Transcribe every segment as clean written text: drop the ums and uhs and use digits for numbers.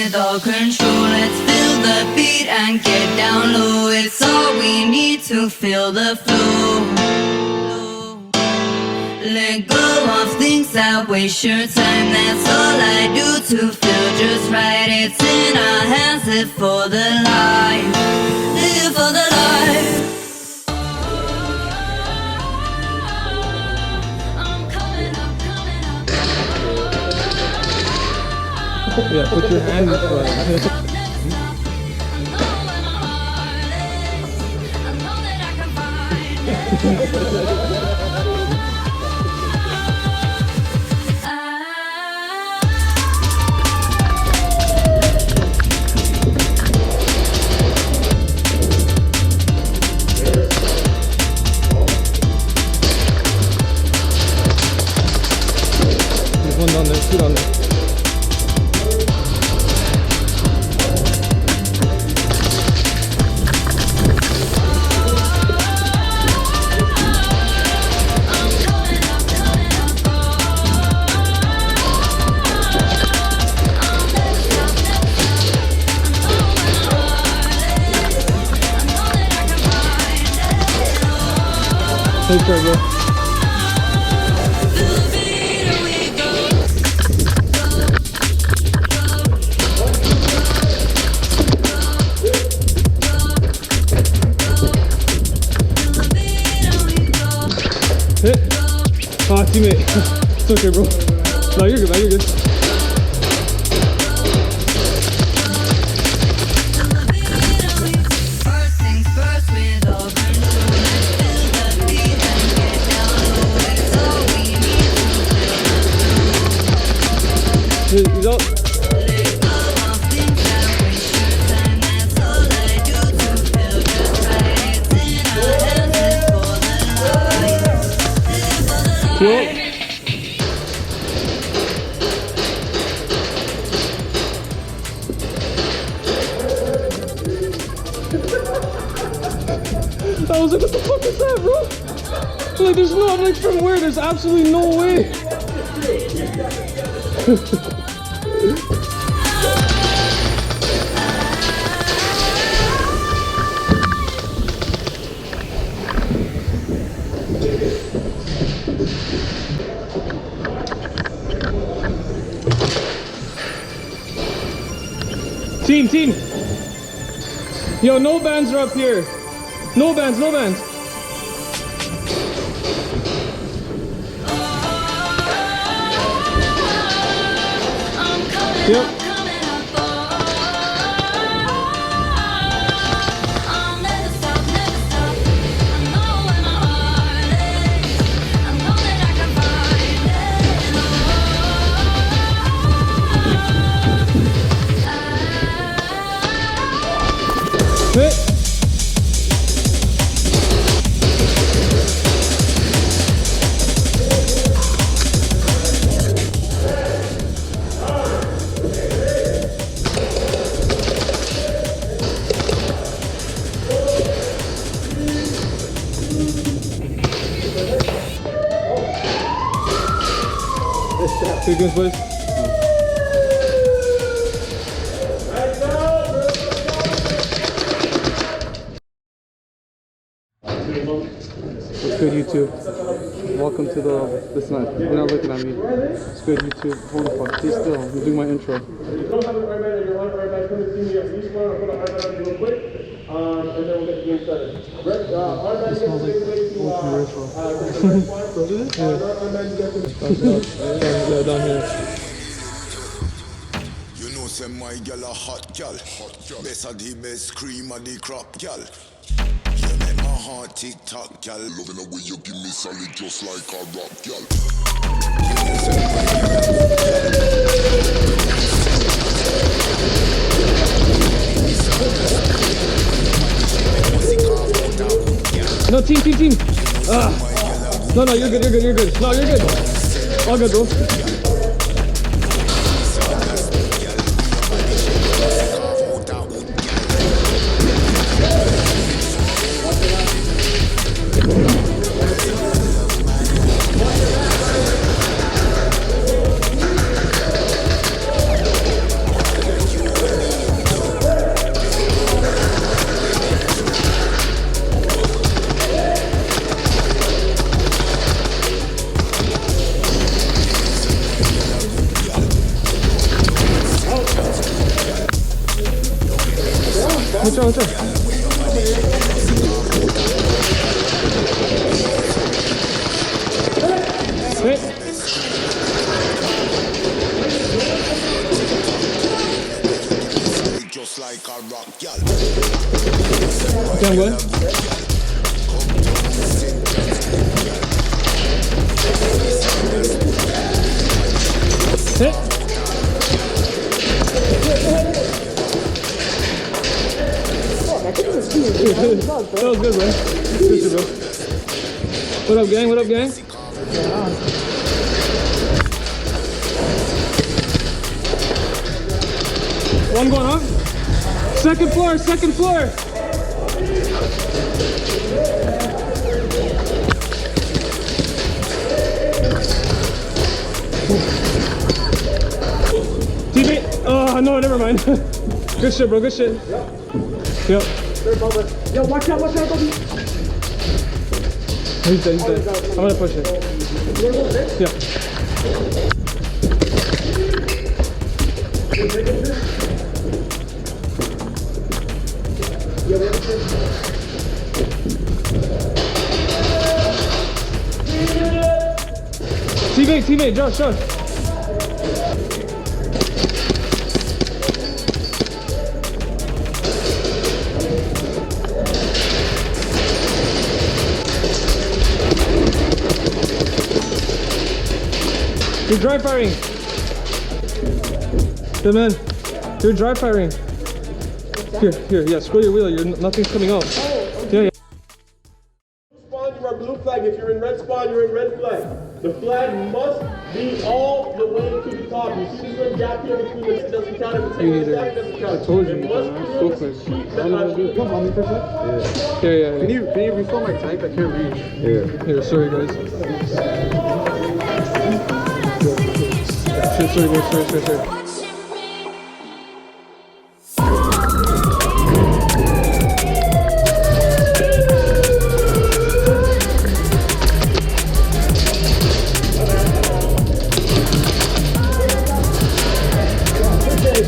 with all control. Let's feel the beat and get down low. It's all we need to feel the flow. Let go of things that waste your time. That's all I do to feel just right. It's in our hands, live for the life. Live for the life. Yeah, put your hand in front. There's one down there, two down there. Take care, bro. Hit. Oh, teammate. It's okay, bro. No, you're good, man. You're good. He's up. Cool. I was like, what the fuck is that, bro? Like, there's no, I'm like, from where? There's absolutely no way. Team. Yo, no bands are up here. No bands. Yep. Hit. Take this, boys. What's good, YouTube? Welcome to this night. You're not looking at me. It's good, YouTube. Hold the fuck. Stay still. I'm doing my intro. And then we'll get the game started. It smells like down here. You know, say my gal a hot gal. Best of the best cream of the crop gal. You make my heart tick-tock gal. Loving the way you give me solid just like a rock gal. You know, say my gal. No, team. No, you're good. No, you're good. All good, bro. Watch out. Hit. Just like a rock, girl. Okay, I'm good. Hit. That was good, bro. Good shit, bro. What up, gang? What up, gang? One going up. Second floor, second floor. TV. Oh, no, never mind. Good shit, bro. Good shit. Yep. Yo, watch out, Bobby. He's dead. I'm gonna push it. Yeah. Teammate, Josh. You're dry firing. Good man. You're dry firing. Here, yeah, screw your wheel. Nothing's coming out. Yeah. Spawn, you are blue flag. If you're in red spawn, you're in red flag. The flag must be all the way to the top. You see this little gap here between the it doesn't count. If it's Me neither. doesn't count. I told you. It must be Go quick. Yeah. Can you refill my tank? I can't reach. Here, sorry guys. Sorry.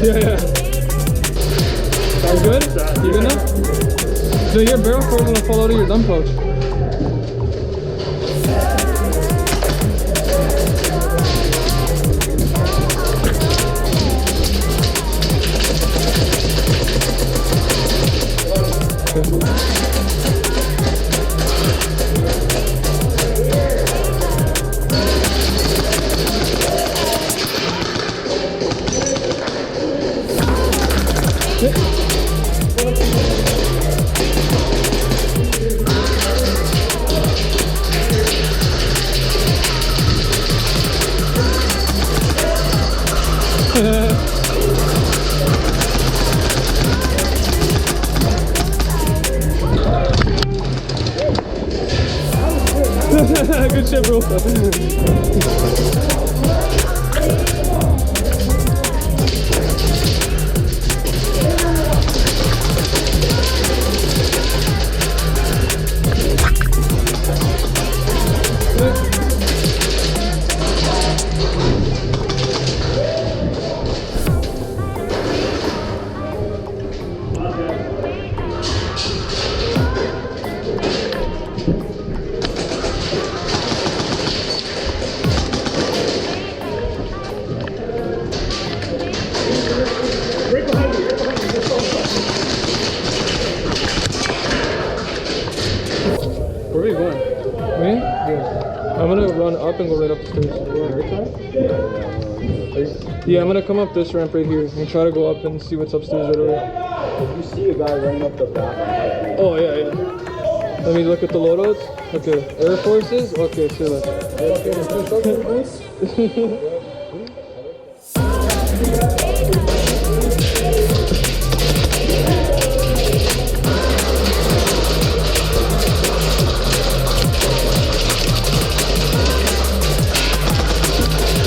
Yeah. Sounds good? You good now? So your barrel cord is gonna fall out of your dump pouch. Good shit, bro. Where are you going? Me? Yeah. I'm gonna run up and go right up the stairs. Yeah, I'm gonna come up this ramp right here and try to go up and see what's upstairs right away. If you see a guy running up the back, Oh, yeah. Let me look at the loadouts. Okay, Air Forces. Okay, see that.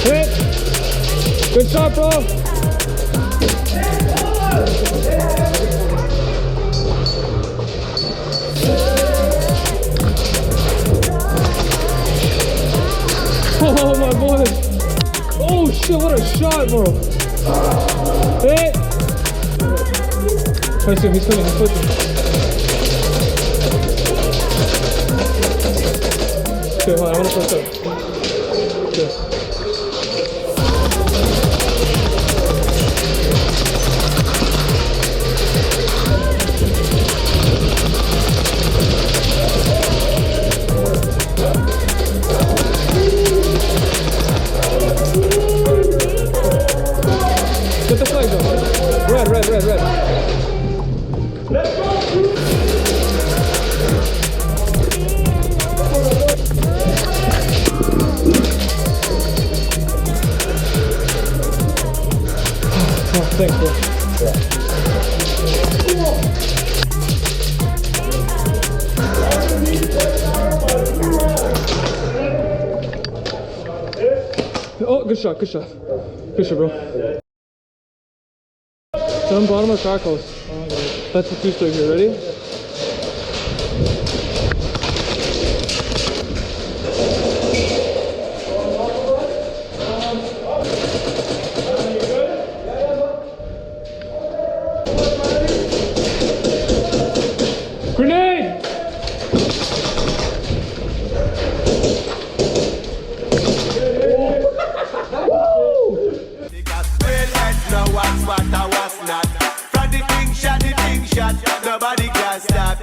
Hit! Good shot, bro! Oh my boy! Oh shit, what a shot, bro! Hit! I see him, he's coming, he's pushing. Okay, hold on, I wanna push up. Okay. Get the flags up. Red, red, red, red. Let's go! Oh, thanks, bro. Oh, good shot, good shot. Good shot, bro. Down bottom of car coast. That's the two-story here, ready? Grenade! Know what's what I was not. From the thing shot, nobody can stop.